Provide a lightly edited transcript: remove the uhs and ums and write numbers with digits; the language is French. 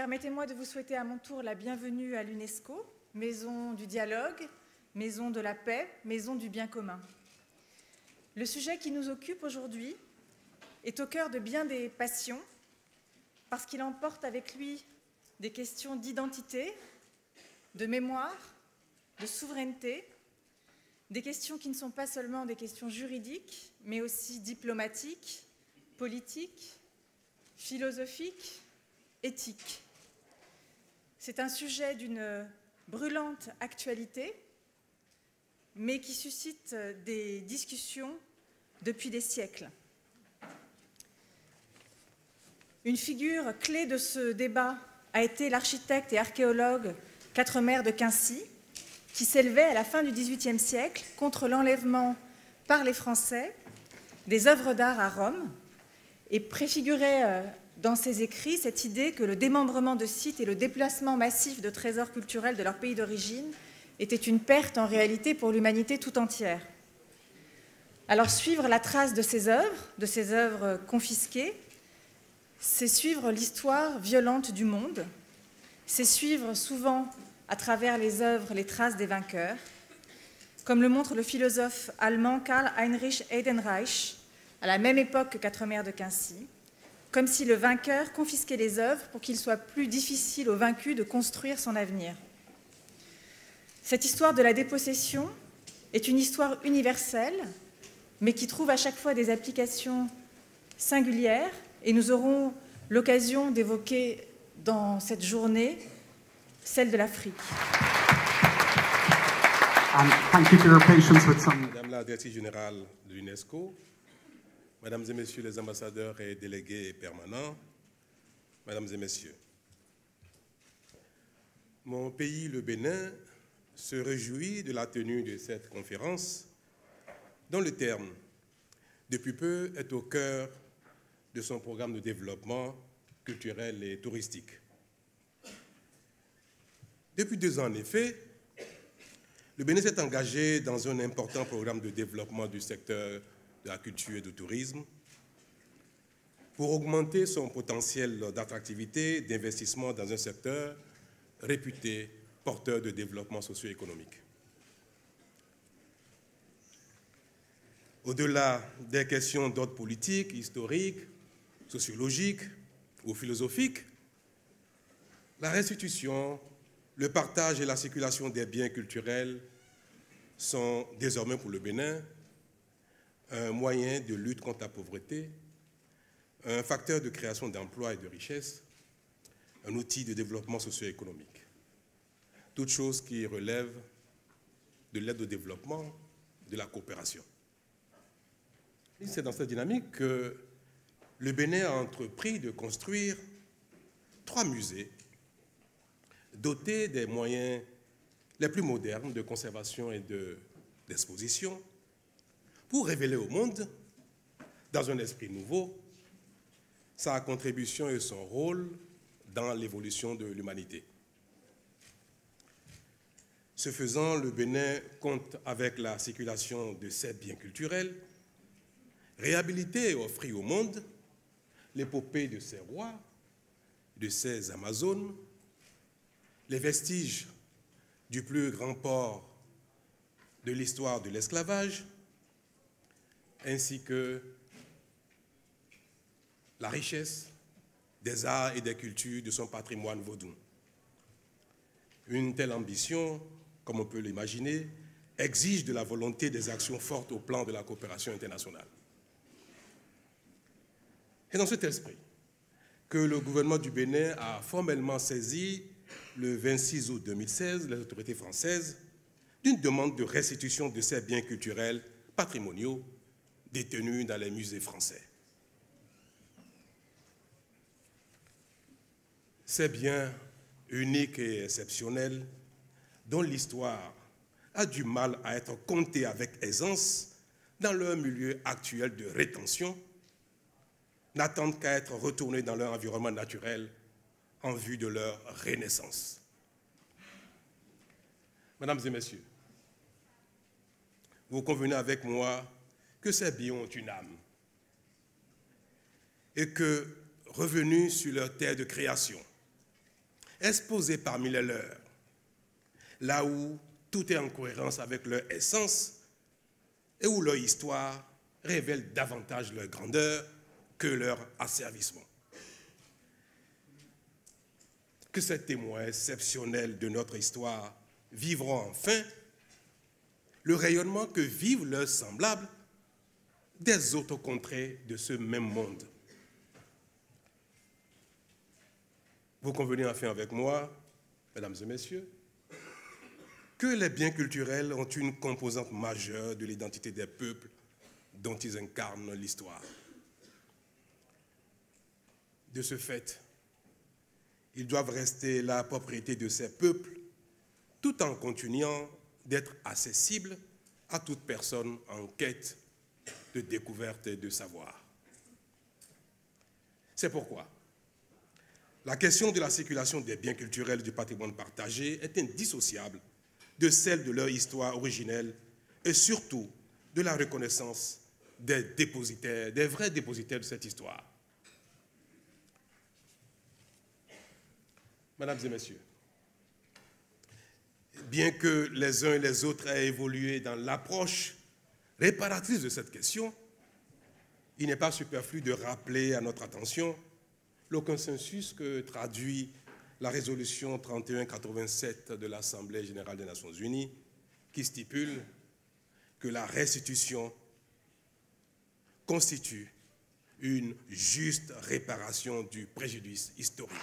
Permettez-moi de vous souhaiter à mon tour la bienvenue à l'UNESCO, maison du dialogue, maison de la paix, maison du bien commun. Le sujet qui nous occupe aujourd'hui est au cœur de bien des passions, parce qu'il emporte avec lui des questions d'identité, de mémoire, de souveraineté, des questions qui ne sont pas seulement des questions juridiques, mais aussi diplomatiques, politiques, philosophiques, éthiques. C'est un sujet d'une brûlante actualité, mais qui suscite des discussions depuis des siècles. Une figure clé de ce débat a été l'architecte et archéologue Quatremer de Quincy, qui s'élevait à la fin du XVIIIe siècle contre l'enlèvement par les Français des œuvres d'art à Rome et préfigurait dans ses écrits cette idée que le démembrement de sites et le déplacement massif de trésors culturels de leur pays d'origine était une perte en réalité pour l'humanité tout entière. Alors suivre la trace de ces œuvres confisquées, c'est suivre l'histoire violente du monde, c'est suivre souvent à travers les œuvres les traces des vainqueurs, comme le montre le philosophe allemand Karl Heinrich Heidenreich, à la même époque que Quatremer de Quincy, comme si le vainqueur confisquait les œuvres pour qu'il soit plus difficile au vaincu de construire son avenir. Cette histoire de la dépossession est une histoire universelle, mais qui trouve à chaque fois des applications singulières, et nous aurons l'occasion d'évoquer dans cette journée celle de l'Afrique. Madame la directrice générale de l'UNESCO, Mesdames et Messieurs les ambassadeurs et délégués permanents, Mesdames et Messieurs, mon pays, le Bénin, se réjouit de la tenue de cette conférence, dont le terme, depuis peu, est au cœur de son programme de développement culturel et touristique. Depuis 2 ans, en effet, le Bénin s'est engagé dans un important programme de développement du secteur de la culture et du tourisme pour augmenter son potentiel d'attractivité, d'investissement dans un secteur réputé porteur de développement socio-économique. Au-delà des questions d'ordre politique, historique, sociologique ou philosophique, la restitution, le partage et la circulation des biens culturels sont désormais pour le Bénin un moyen de lutte contre la pauvreté, un facteur de création d'emplois et de richesses, un outil de développement socio-économique. Toutes choses qui relèvent de l'aide au développement, de la coopération. C'est dans cette dynamique que le Bénin a entrepris de construire 3 musées dotés des moyens les plus modernes de conservation et d'exposition pour révéler au monde, dans un esprit nouveau, sa contribution et son rôle dans l'évolution de l'humanité. Ce faisant, le Bénin compte avec la circulation de ses biens culturels, réhabiliter et offrir au monde l'épopée de ses rois, de ses Amazones, les vestiges du plus grand port de l'histoire de l'esclavage, ainsi que la richesse des arts et des cultures de son patrimoine vaudou. Une telle ambition, comme on peut l'imaginer, exige de la volonté des actions fortes au plan de la coopération internationale. Et dans cet esprit que le gouvernement du Bénin a formellement saisi le 26 août 2016 les autorités françaises d'une demande de restitution de ces biens culturels patrimoniaux détenus dans les musées français. Ces biens uniques et exceptionnels dont l'histoire a du mal à être comptée avec aisance dans leur milieu actuel de rétention, n'attendent qu'à être retournés dans leur environnement naturel en vue de leur renaissance. Mesdames et Messieurs, vous convenez avec moi que ces biens ont une âme et que, revenus sur leur terre de création, exposés parmi les leurs, là où tout est en cohérence avec leur essence et où leur histoire révèle davantage leur grandeur que leur asservissement. Que ces témoins exceptionnels de notre histoire vivront enfin le rayonnement que vivent leurs semblables des autres contrées de ce même monde. Vous convenez enfin avec moi, mesdames et messieurs, que les biens culturels ont une composante majeure de l'identité des peuples dont ils incarnent l'histoire. De ce fait, ils doivent rester la propriété de ces peuples tout en continuant d'être accessibles à toute personne en quête de découverte et de savoir. C'est pourquoi la question de la circulation des biens culturels et du patrimoine partagé est indissociable de celle de leur histoire originelle et surtout de la reconnaissance des dépositaires, des vrais dépositaires de cette histoire. Mesdames et messieurs, bien que les uns et les autres aient évolué dans l'approche réparatrice de cette question, il n'est pas superflu de rappeler à notre attention le consensus que traduit la résolution 3187 de l'Assemblée générale des Nations unies, qui stipule que la restitution constitue une juste réparation du préjudice historique.